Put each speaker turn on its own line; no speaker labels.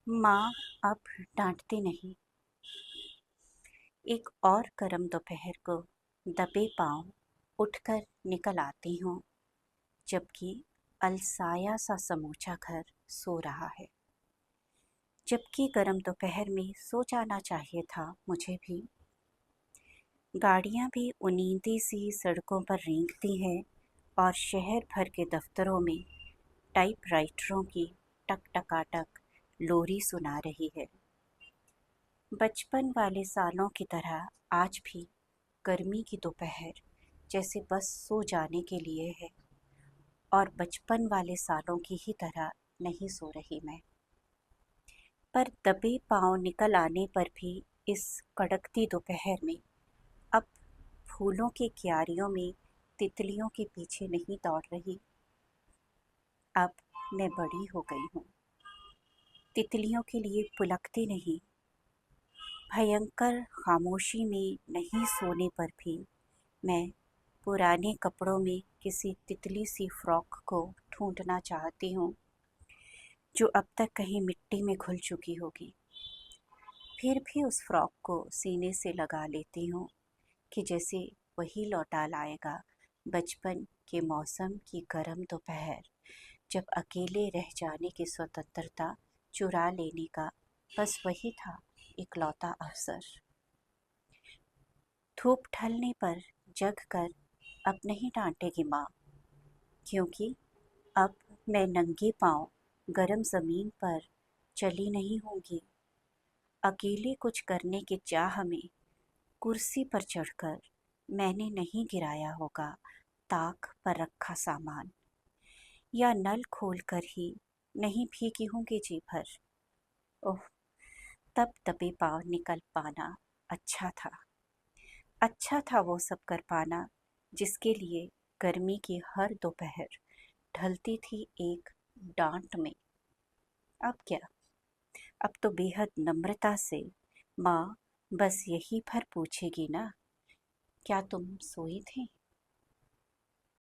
माँ अब डांटती नहीं। एक और गर्म दोपहर को दबे पांव उठकर निकल आती हूँ, जबकि अलसाया सा समूचा घर सो रहा है। जबकि गर्म दोपहर में सो जाना चाहिए था मुझे भी। गाड़ियाँ भी उनींदी सी सड़कों पर रेंगती हैं और शहर भर के दफ्तरों में टाइपराइटरों की टक-टकाटक लोरी सुना रही है। बचपन वाले सालों की तरह आज भी गर्मी की दोपहर जैसे बस सो जाने के लिए है, और बचपन वाले सालों की ही तरह नहीं सो रही मैं। पर दबे पांव निकल आने पर भी इस कड़कती दोपहर में अब फूलों की क्यारियों में तितलियों के पीछे नहीं दौड़ रही। अब मैं बड़ी हो गई हूँ, तितलियों के लिए पुलकती नहीं। भयंकर खामोशी में नहीं सोने पर भी मैं पुराने कपड़ों में किसी तितली सी फ्रॉक को ढूंढना चाहती हूँ, जो अब तक कहीं मिट्टी में घुल चुकी होगी। फिर भी उस फ्रॉक को सीने से लगा लेती हूँ कि जैसे वही लौटा लाएगा बचपन के मौसम की गर्म दोपहर, जब अकेले रह जाने की स्वतंत्रता चुरा लेने का बस वही था इकलौता अवसर। धूप ढलने पर जग कर अब नहीं डांटेगी माँ, क्योंकि अब मैं नंगे पांव गरम जमीन पर चली नहीं होंगी। अकेले कुछ करने की चाह में कुर्सी पर चढ़कर मैंने नहीं गिराया होगा ताक पर रखा सामान, या नल खोलकर ही नहीं भीगी होंगी जी भर। ओह, तब दबे पांव निकल पाना अच्छा था। अच्छा था वो सब कर पाना जिसके लिए गर्मी की हर दोपहर ढलती थी एक डांट में। अब क्या? अब तो बेहद नम्रता से माँ बस यही भर पूछेगी ना, क्या तुम सोई थी?